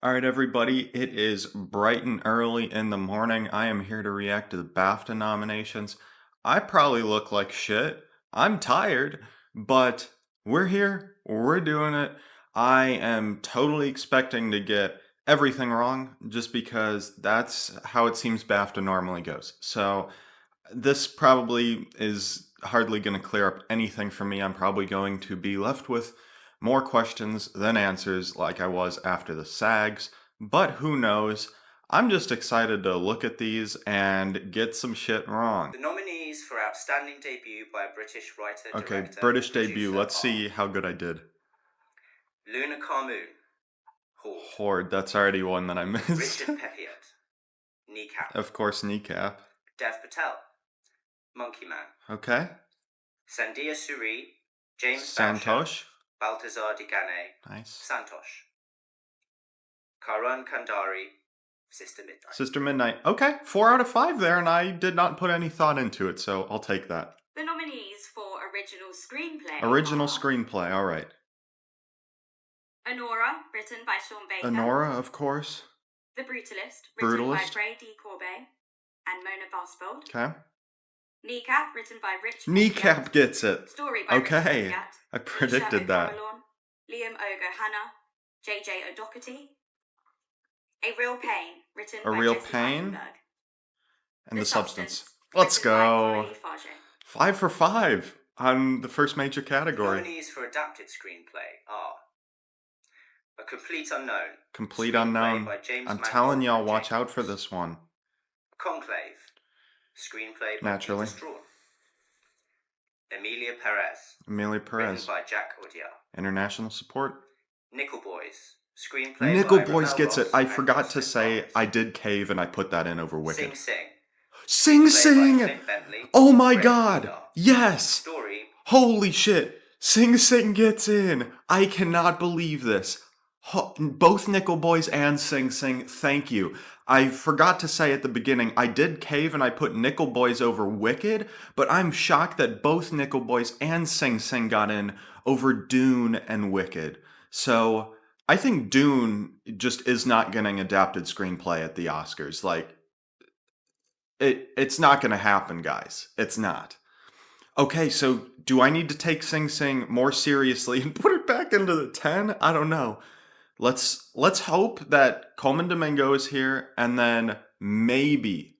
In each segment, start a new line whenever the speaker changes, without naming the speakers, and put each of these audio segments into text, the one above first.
All right, everybody, it is bright and early in the morning. I am here to react to the BAFTA nominations. I probably look like shit. I'm tired, but we're here. We're doing it. I am totally expecting to get everything wrong just because that's how it seems BAFTA normally goes. So this probably is hardly going to clear up anything for me. I'm probably going to be left with more questions than answers like I was after the SAGs, but who knows? I'm just excited to look at these and get some shit wrong.
The nominees for Outstanding Debut by a British Writer,
Okay,
Director,
British
or
debut.
Producer
Let's
are
see how good I did.
Luna Carmoon, Horde,
Horde, that's already one that I missed.
Richard Peppiatt, Kneecap,
Of course, Kneecap.
Dev Patel, Monkey Man,
Okay.
Sandia Suri, James Boucher,
Santosh.
Baltazar Digane,
Nice.
Santosh, Karan Kandari, Sister Midnight.
Sister Midnight. Okay, 4 out of 5 there, and I did not put any thought into it, so I'll take that.
The nominees for Original Screenplay
Original
are
screenplay, all right.
Honora, written by Sean Baker.
Honora, of course.
The Brutalist, written by
Brutalist.
Bray D. Corbet and Mona Vosfold.
Okay.
Kneecap, written by Rich
Kneecap gets it.
Story by Rich
Okay.
Peppiatt,
I predicted that.
Liam O'Gohanna, J.J. O'Doherty. A Real Pain, written
A
by
Real
Jesse
Pain.
Eisenberg.
And the substance.
written
Let's
by
go.
Coralie Farge.
5 for 5 on the first major
The
category.
nominees for Adapted Screenplay are A Complete Unknown,
Complete
screenplay
unknown.
by James
I'm
Mangold
telling y'all,
and
watch
Jane
out for
Fox.
this one.
Conclave, screenplay by
Naturally.
Peter Strawn. Emilia Perez,
Amelia
written
Perez.
by Jack Audiard.
International support.
Nickel Boys, screenplay
Nickel
by
Boys
Ramel
gets it.
Ross
I
and
forgot to
Austin
say
Powers.
I did cave and I put that in over
Sing
Wicked.
Sing,
Sing
played by
Sing!
Clint Bentley,
Oh my
Greg
god!
Goddard.
Yes!
Story,
Holy shit! Sing Sing gets in! I cannot believe this. Both Nickel Boys and Sing Sing, thank you. I forgot to say at the beginning, I did cave and I put Nickel Boys over Wicked, but I'm shocked that both Nickel Boys and Sing Sing got in over Dune and Wicked. So, I think Dune just is not getting adapted screenplay at the Oscars. Like, it's not gonna happen, guys. It's not. Okay, so do I need to take Sing Sing more seriously and put it back into the 10? I don't know. Let's hope that Coleman Domingo is here, and then maybe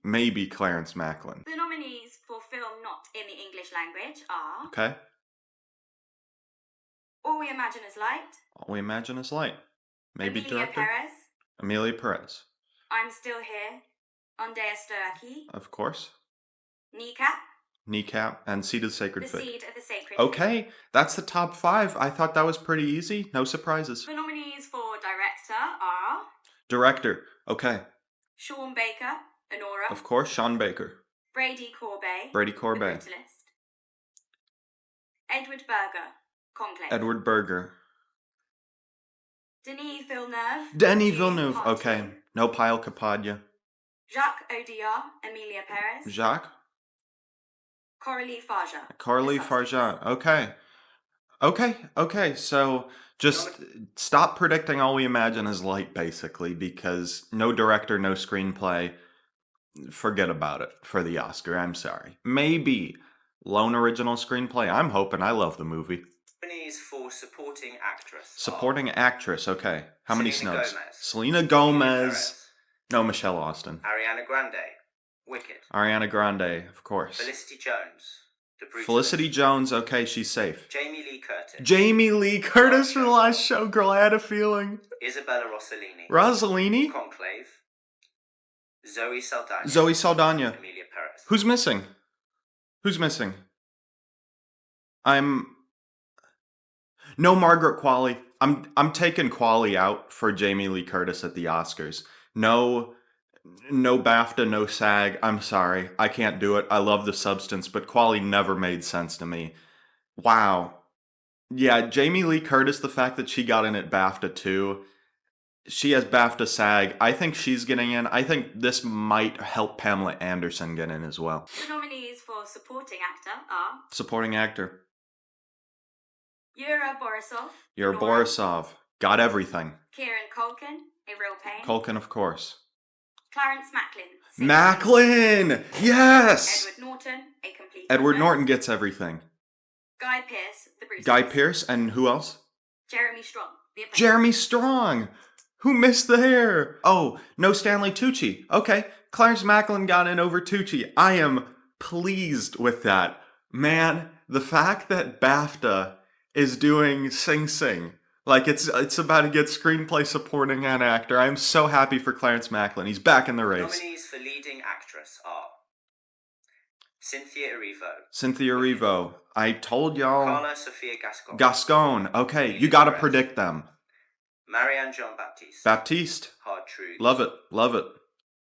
Clarence Macklin.
The nominees for film not in the English language are
Okay?
All We Imagine Is Light,
All We Imagine Is Light. Maybe
Emilia
director?
Perez,
Amelia Perez.
I'm Still Here, Onde Estou Aqui,
Of course.
Kneecap,
Kneecap and Seed of the Sacred
The
Fig.
Seed of the Sacred
Okay, that's the top 5. I thought that was pretty easy. No surprises.
The nominees for director are
Director. Okay.
Sean Baker, Honora,
Of course, Sean Baker.
Brady Corbet,
Brady
The
Corbet.
Brutalist, Edward Berger, Conclave,
Edward Berger.
Denis Villeneuve,
Denis
Dune
Villeneuve.
Part
Okay.
2,
No Pile Capadia.
Jacques Audiard, Emilia Perez,
Jacques.
Coralie Farge,
Coralie
The Substance.
Farge. Okay. So just stop predicting All We Imagine Is Light, basically, because no director, no screenplay. Forget about it for the Oscar. I'm sorry. Maybe lone original screenplay. I'm hoping. I love the movie.
nominees for Supporting Actress
Supporting actress. Okay. How many
Selena
snubs?
Gomez.
Selena
Emilia
Gomez.
Perez,
No, Michelle Austin.
Ariana Grande, Wicked,
Ariana Grande, of course.
Felicity Jones, The Brutalist,
Felicity Jones, okay, she's safe.
Jamie Lee Curtis,
Jamie Lee Curtis for the last show, girl, I had a feeling.
Isabella Rossellini,
Rossellini?
Conclave, Zoe Saldana,
Zoe Saldana.
Emilia Perez.
Who's missing? No Margaret Qualley. I'm taking Qualley out for Jamie Lee Curtis at the Oscars. No BAFTA, no SAG. I'm sorry. I can't do it. I love The Substance, but Qualley never made sense to me. Wow. Yeah, Jamie Lee Curtis, the fact that she got in at BAFTA too. She has BAFTA SAG. I think she's getting in. I think this might help Pamela Anderson get in as well.
The nominees for supporting actor are
Supporting actor.
Yura Borisov,
You're
Nora,
Borisov. Got everything.
Kieran Culkin, A Real Pain.
Culkin, of course.
Clarence Macklin. Sing Sing.
Macklin! Yes!
Edward Norton. A Complete
Edward
Unknown.
Norton gets everything.
Guy Pearce. The Bruce.
Guy Pearce, and who else?
Jeremy Strong. The Apprentice.
Jeremy Strong! Who missed the hair? Oh, no Stanley Tucci. Okay, Clarence Macklin got in over Tucci. I am pleased with that. Man, the fact that BAFTA is doing Sing Sing, like it's about to get screenplay supporting an actor. I'm so happy for Clarence Macklin. He's back in the race.
Nominees for leading actress are Cynthia Erivo.
Cynthia Erivo. I told y'all.
Carla Sofia Gascon.
Gascon. Okay, you gotta predict them.
Marianne Jean-Baptiste.
Baptiste.
Hard Truths.
Love it. Love it.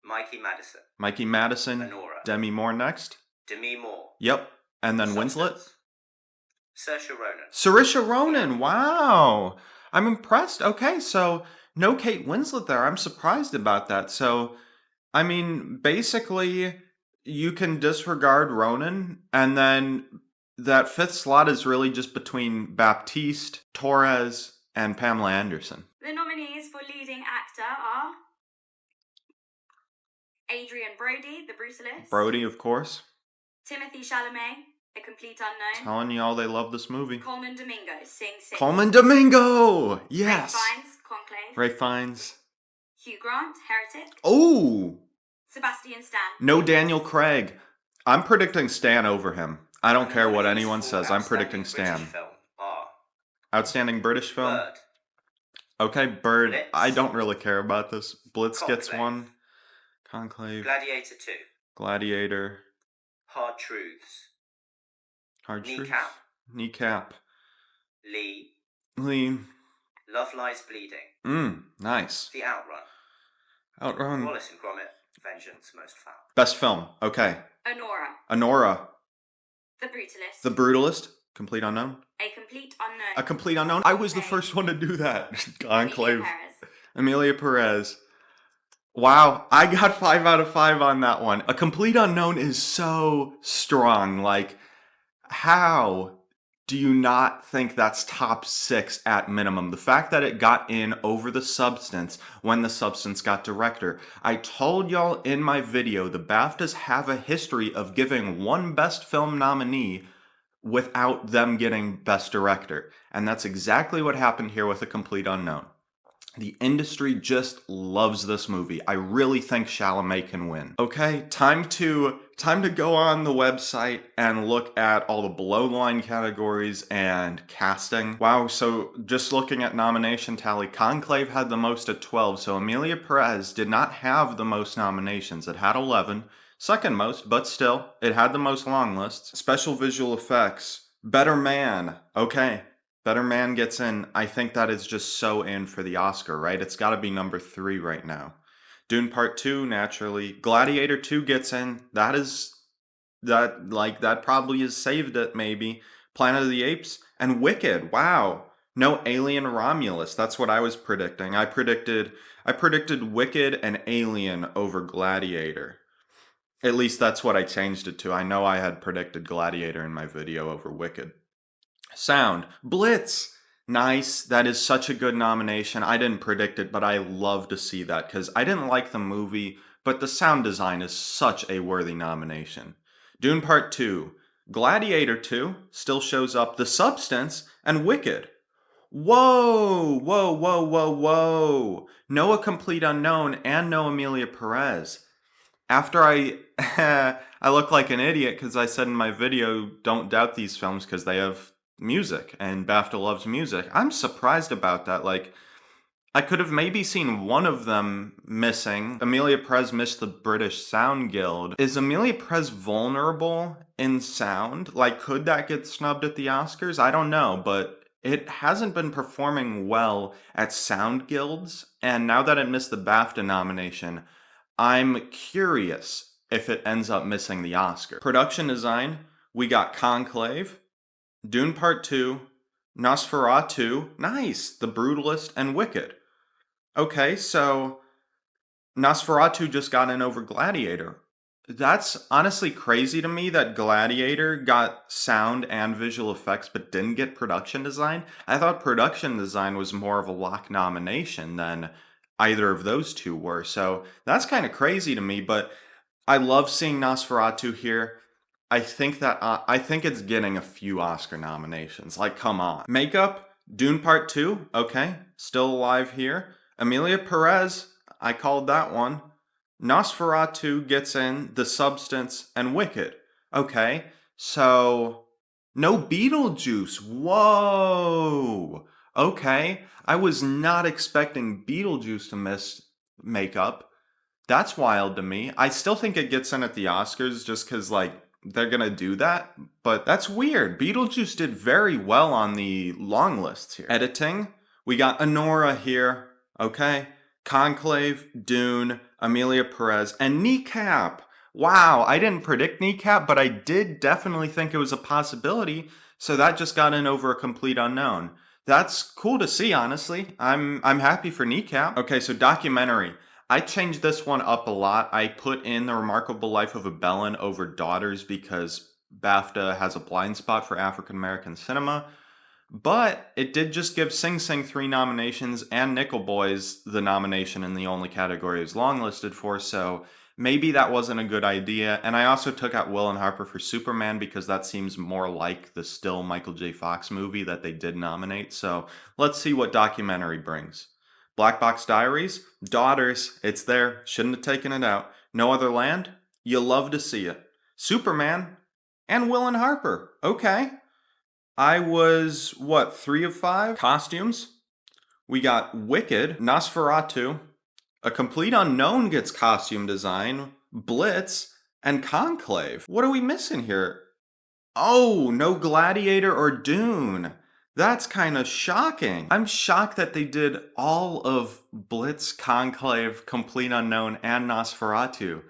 Mikey Madison.
Mikey Madison.
Honora.
Demi Moore next.
Demi Moore.
Yep. And then Winslet.
Substance. Saoirse Ronan.
Saoirse Ronan. Wow. I'm impressed. Okay, so no Kate Winslet there. I'm surprised about that. So, I mean, basically, you can disregard Ronan, and then that fifth slot is really just between Baptiste, Torres, and Pamela Anderson.
The nominees for leading actor are Adrian Brody, The Brutalist.
Brody, of course.
Timothy Chalamet, A Complete Unknown.
Telling y'all they love this movie.
Coleman Domingo, Sing Sing.
Coleman Domingo! Yes!
Ray Fiennes, Conclave.
Ray Fiennes.
Hugh Grant, Heretic.
Oh!
Sebastian Stan.
No Daniel Craig. I'm predicting Stan over him. I don't care what anyone says. I'm predicting Stan.
British film are
Outstanding British film?
Bird.
Okay, Bird.
Blitz.
I don't really care about this. Blitz gets
Conclave.
one. Conclave.
Gladiator 2.
Gladiator.
Hard Truths.
Hard Truth.
Kneecap.
Kneecap.
Lee.
Lee.
Love Lies Bleeding.
Nice.
The Outrun.
Outrun.
Wallace and Gromit. Vengeance Most Foul.
Best film. Okay.
Honora.
Honora.
The Brutalist.
The Brutalist. Complete Unknown.
A Complete Unknown.
A Complete Unknown. I was the first one to do that. Enclave.
Perez.
Emilia Perez. Wow, I got 5 out of 5 on that one. A Complete Unknown is so strong. Like, how do you not think that's top 6 at minimum? The fact that it got in over The Substance when The Substance got director. I told y'all in my video, the BAFTAs have a history of giving one Best Film nominee without them getting Best Director. And that's exactly what happened here with A Complete Unknown. The industry just loves this movie. I really think Chalamet can win. Okay, time to go on the website and look at all the below the line categories and casting. Wow, so just looking at nomination tally, Conclave had the most at 12, so Emilia Perez did not have the most nominations. It had 11. Second most, but still, it had the most long lists. Special visual effects. Better Man. Okay. Better Man gets in. I think that is just so in for the Oscar, right? It's got to be number 3 right now. Dune Part 2, naturally. Gladiator 2 gets in. That probably has saved it, maybe. Planet of the Apes and Wicked. Wow. No Alien Romulus. That's what I was predicting. I predicted Wicked and Alien over Gladiator. At least that's what I changed it to. I know I had predicted Gladiator in my video over Wicked. Sound. Blitz. Nice. That is such a good nomination. I didn't predict it, but I love to see that because I didn't like the movie, but the sound design is such a worthy nomination. Dune Part 2. Gladiator 2 still shows up. The Substance and Wicked. Whoa, whoa, whoa, whoa, whoa. No A Complete Unknown and no Emilia Perez. After I look like an idiot because I said in my video, don't doubt these films because they have music and BAFTA loves music. I'm surprised about that. Like, I could have maybe seen one of them missing. Emilia Perez missed the British Sound Guild. Is Emilia Perez vulnerable in sound? Like, could that get snubbed at the Oscars? I don't know, but it hasn't been performing well at sound guilds. And now that it missed the BAFTA nomination, I'm curious if it ends up missing the Oscar. Production design, we got Conclave, Dune Part 2, Nosferatu, nice, The Brutalist, and Wicked. Okay, so Nosferatu just got in over Gladiator. That's honestly crazy to me that Gladiator got sound and visual effects but didn't get production design. I thought production design was more of a lock nomination than either of those two were. So that's kind of crazy to me, but I love seeing Nosferatu here. I think it's getting a few Oscar nominations. Like, come on. Makeup, Dune Part 2, okay, still alive here. Amelia Perez, I called that one. Nosferatu gets in The Substance and Wicked. Okay, so no Beetlejuice. Whoa. Okay, I was not expecting Beetlejuice to miss makeup. That's wild to me. I still think it gets in at the Oscars just because, like, they're gonna do that, but that's weird. Beetlejuice did very well on the long lists here. Editing, we got Honora here, okay? Conclave, Dune, Amelia Perez, and Kneecap. Wow, I didn't predict Kneecap, but I did definitely think it was a possibility, so that just got in over a complete unknown. That's cool to see, honestly. I'm happy for Kneecap. Okay, so documentary. I changed this one up a lot. I put in The Remarkable Life of a Bellin over Daughters because BAFTA has a blind spot for African American cinema. But it did just give Sing Sing 3 nominations and Nickel Boys the nomination in the only category it's longlisted for, so maybe that wasn't a good idea. And I also took out Will and Harper for Superman because that seems more like the still Michael J. Fox movie that they did nominate. So let's see what documentary brings. Black Box Diaries, Daughters, it's there, shouldn't have taken it out. No Other Land, you love to see it. Superman, and Will and Harper, okay. I was, what, 3 of 5? Costumes. We got Wicked, Nosferatu, A Complete Unknown gets costume design, Blitz, and Conclave. What are we missing here? Oh, no Gladiator or Dune. That's kind of shocking. I'm shocked that they did all of Blitz, Conclave, Complete Unknown, and Nosferatu.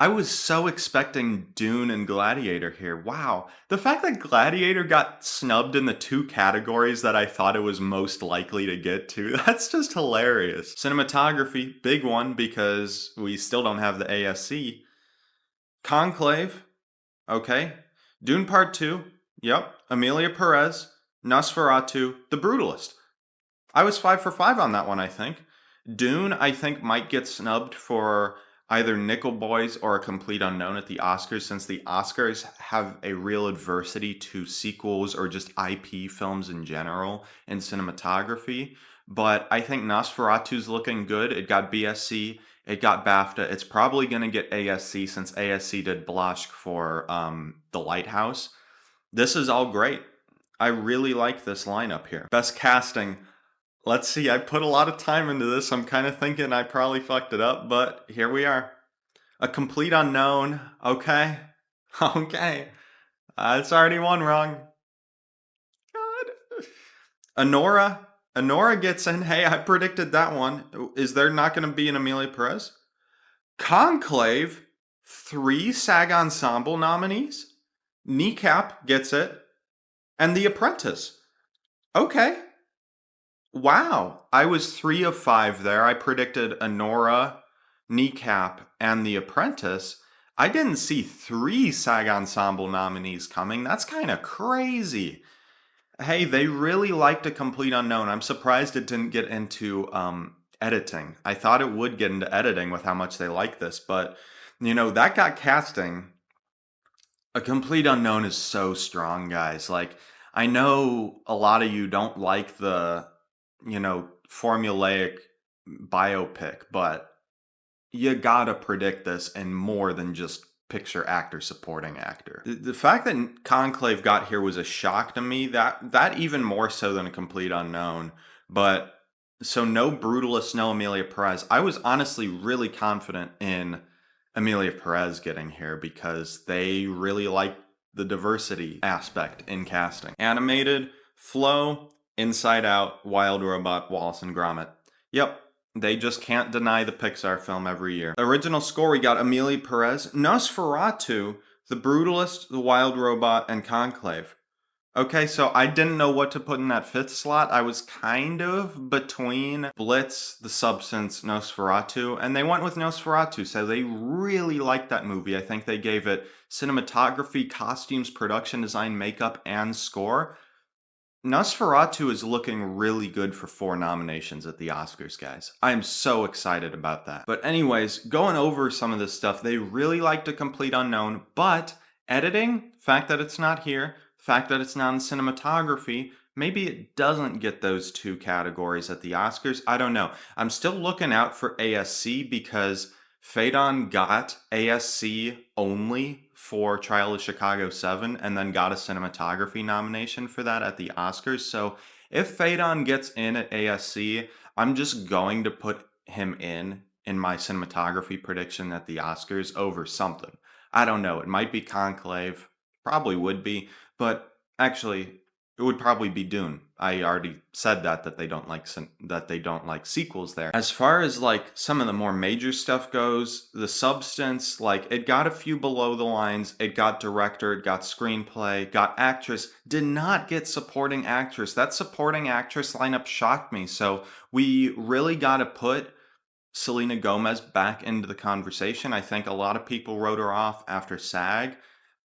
I was so expecting Dune and Gladiator here. Wow. The fact that Gladiator got snubbed in the 2 categories that I thought it was most likely to get to, that's just hilarious. Cinematography, big one because we still don't have the ASC. Conclave, okay. Dune Part 2, yep. Amelia Perez, Nosferatu, The Brutalist. I was 5 for 5 on that one, I think. Dune, I think, might get snubbed for either Nickel Boys or A Complete Unknown at the Oscars, since the Oscars have a real adversity to sequels or just IP films in general in cinematography. But I think Nosferatu's looking good. It got BSC, it got BAFTA. It's probably going to get ASC since ASC did Bloshk for The Lighthouse. This is all great. I really like this lineup here. Best casting. Let's see, I put a lot of time into this. I'm kind of thinking I probably fucked it up, but here we are. A Complete Unknown. Okay. Okay. It's already one wrong. God. Honora. Honora gets in. Hey, I predicted that one. Is there not going to be an Amelia Perez? Conclave. 3 SAG Ensemble nominees. Kneecap gets it. And The Apprentice. Okay. Wow, I was 3 of 5 there. I predicted Honora, Kneecap, and The Apprentice. I didn't see 3 SAG Ensemble nominees coming. That's kind of crazy. Hey, they really liked A Complete Unknown. I'm surprised it didn't get into editing. I thought it would get into editing with how much they like this, but that got casting. A Complete Unknown is so strong, guys. Like, I know a lot of you don't like the formulaic biopic, but you gotta predict in more than just picture actor, supporting actor. The fact that Conclave got here was a shock to me. That even more so than A Complete Unknown. But so no Brutalist, no Amelia Perez. I was honestly really confident in Amelia Perez getting here because they really like the diversity aspect in casting. Animated, Flow, Inside Out, Wild Robot, Wallace and Gromit. Yep, they just can't deny the Pixar film every year. Original score, we got Amelia Perez, Nosferatu, The Brutalist, The Wild Robot, and Conclave. Okay, so I didn't know what to put in that 5th slot. I was kind of between Blitz, The Substance, Nosferatu, and they went with Nosferatu, so they really liked that movie. I think they gave it cinematography, costumes, production design, makeup, and score. Nosferatu is looking really good for 4 nominations at the Oscars, guys. I'm so excited about that. But anyways, going over some of this stuff, they really liked A Complete Unknown, but editing, fact that it's not here, fact that it's not in cinematography, maybe it doesn't get those 2 categories at the Oscars. I don't know. I'm still looking out for ASC because Phaedon got ASC only for Trial of Chicago 7 and then got a cinematography nomination for that at the Oscars. So if Phaedon gets in at ASC, I'm just going to put him in my cinematography prediction at the Oscars over something. I don't know. It might be Conclave, probably would be, but actually it would probably be Dune. I already said that they don't like sequels there. As far as like some of the more major stuff goes, The Substance, like it got a few below the lines. It got director, it got screenplay, got actress, did not get supporting actress. That supporting actress lineup shocked me. So we really got to put Selena Gomez back into the conversation. I think a lot of people wrote her off after SAG.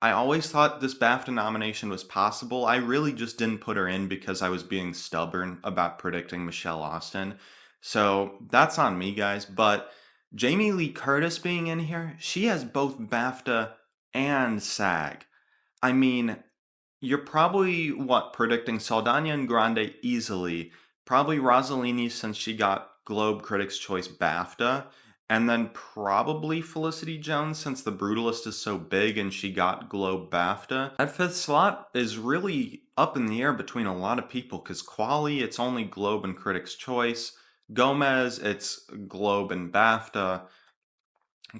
I always thought this BAFTA nomination was possible. I really just didn't put her in because I was being stubborn about predicting Michelle Austin. So that's on me, guys. But Jamie Lee Curtis being in here, she has both BAFTA and SAG. I mean, you're probably predicting Saldana and Grande easily. Probably Rossellini since she got Globe Critics' Choice BAFTA, and then probably Felicity Jones since The Brutalist is so big and she got Globe BAFTA. That fifth slot is really up in the air between a lot of people because Quali, it's only Globe and Critics' Choice. Gomez, it's Globe and BAFTA.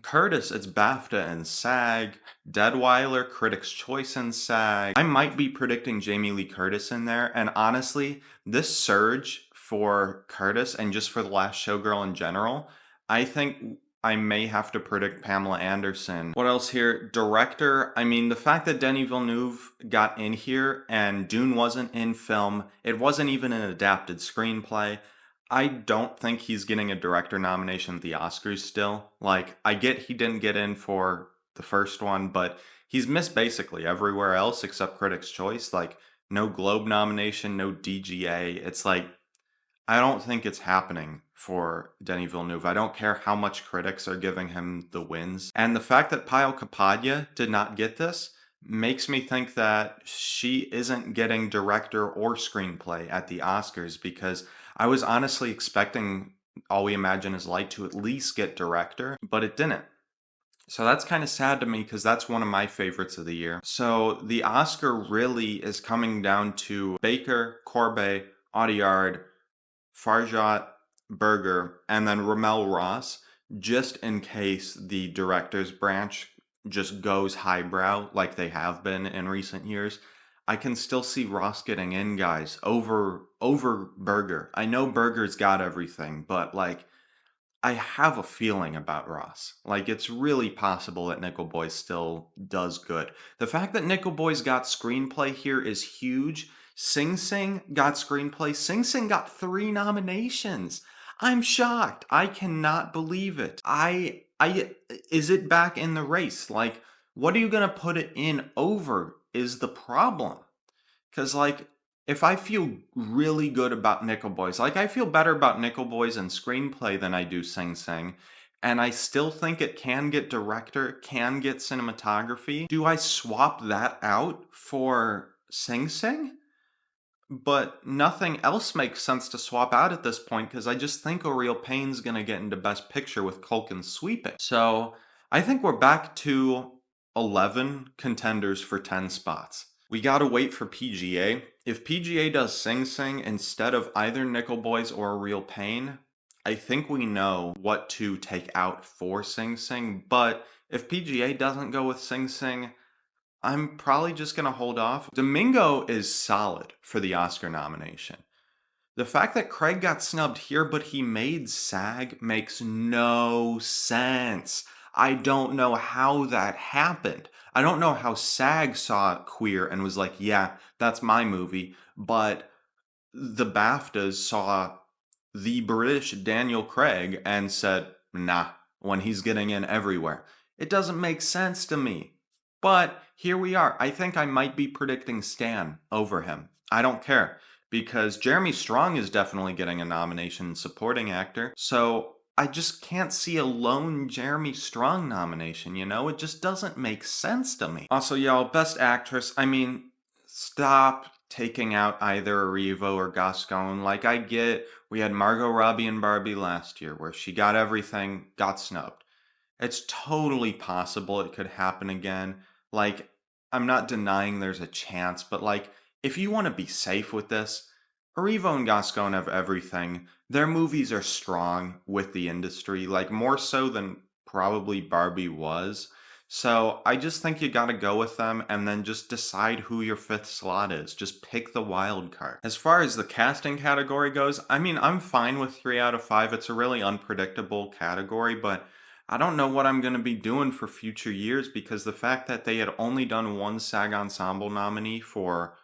Curtis, it's BAFTA and SAG. Deadweiler, Critics' Choice and SAG. I might be predicting Jamie Lee Curtis in there, and honestly, this surge for Curtis and just for The Last Showgirl in general, I think I may have to predict Pamela Anderson. What else here? Director, I mean, the fact that Denis Villeneuve got in here and Dune wasn't in film, it wasn't even an adapted screenplay. I don't think he's getting a director nomination at the Oscars still. Like, I get he didn't get in for the first one, but he's missed basically everywhere else except Critics' Choice. Like, no Globe nomination, no DGA. It's like, I don't think it's happening for Denis Villeneuve. I don't care how much critics are giving him the wins. And the fact that Payal Kapadia did not get this makes me think that she isn't getting director or screenplay at the Oscars because I was honestly expecting All We Imagine Is Light to at least get director, but it didn't. So that's kind of sad to me because that's one of my favorites of the year. So the Oscar really is coming down to Baker, Corbet, Audiard, Farjat, Berger, and then Ramel Ross, just in case the director's branch just goes highbrow like they have been in recent years. I can still see Ross getting in, guys, over Berger. I know Berger's got everything, but like I have a feeling about Ross. Like, it's really possible that Nickel Boy still does good. The fact that Nickel Boy's got screenplay here is huge. Sing Sing got screenplay. Sing Sing got 3 nominations. I'm shocked. I cannot believe it. Is it back in the race? Like, what are you gonna put it in over is the problem. Cause like if I feel really good about Nickel Boys, like I feel better about Nickel Boys and screenplay than I do Sing Sing, and I still think it can get director, can get cinematography. Do I swap that out for Sing Sing? But nothing else makes sense to swap out at this point because I just think Oriel Payne's gonna get into Best Picture with Culkin sweeping. So I think we're back to 11 contenders for 10 spots. We gotta wait for PGA. If PGA does Sing Sing instead of either Nickel Boys or Oriel Payne, I think we know what to take out for Sing Sing. But if PGA doesn't go with Sing Sing, I'm probably just going to hold off. Domingo is solid for the Oscar nomination. The fact that Craig got snubbed here, but he made SAG makes no sense. I don't know how that happened. I don't know how SAG saw Queer and was like, yeah, that's my movie, but the BAFTAs saw the British Daniel Craig and said, nah, when he's getting in everywhere. It doesn't make sense to me. But here we are. I think I might be predicting Stan over him. I don't care because Jeremy Strong is definitely getting a nomination in supporting actor. So I just can't see a lone Jeremy Strong nomination, you know? It just doesn't make sense to me. Also, y'all, best actress, I mean, stop taking out either Erivo or Gascon. Like, I get we had Margot Robbie and Barbie last year where she got everything, got snubbed. It's totally possible it could happen again. Like, I'm not denying there's a chance, but like, if you want to be safe with this, Arrivo and Gascon have everything. Their movies are strong with the industry, like more so than probably Barbie was. So I just think you gotta go with them and then just decide who your fifth slot is. Just pick the wild card. As far as the casting category goes, I mean, I'm fine with 3 out of 5. It's a really unpredictable category, but I don't know what I'm going to be doing for future years because the fact that they had only done one SAG Ensemble nominee for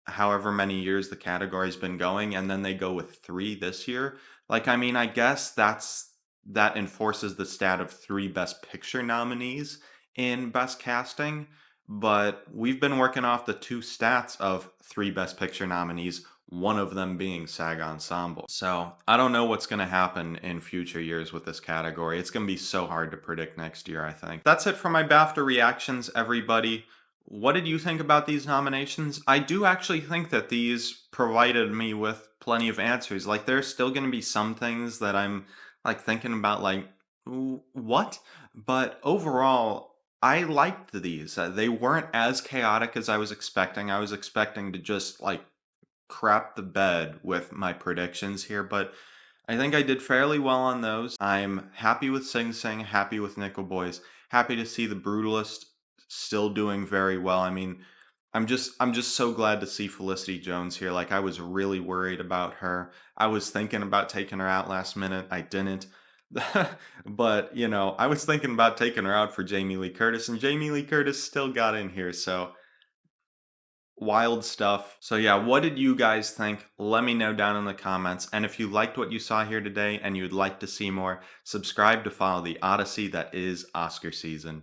however many years the category's been going, and then they go with three this year. Like, I mean, I guess that enforces the stat of three Best Picture nominees in Best Casting, but we've been working off the two stats of three Best Picture nominees, one of them being SAG Ensemble. So I don't know what's going to happen in future years with this category. It's going to be so hard to predict next year, I think. That's it for my BAFTA reactions, everybody. What did you think about these nominations? I do actually think that these provided me with plenty of answers. Like, there's still going to be some things that I'm like thinking about, like, what? But overall, I liked these. They weren't as chaotic as I was expecting. I was expecting to just like crap the bed with my predictions here, but I think I did fairly well on those. I'm happy with Sing Sing, happy with Nickel Boys, happy to see The Brutalist still doing very well. I mean, I'm just so glad to see Felicity Jones here. Like, I was really worried about her. I was thinking about taking her out last minute. I didn't. But, you know, I was thinking about taking her out for Jamie Lee Curtis, and Jamie Lee Curtis still got in here. So wild stuff. So yeah, what did you guys think? Let me know down in the comments. And if you liked what you saw here today and you'd like to see more, subscribe to follow the Odyssey that is Oscar season.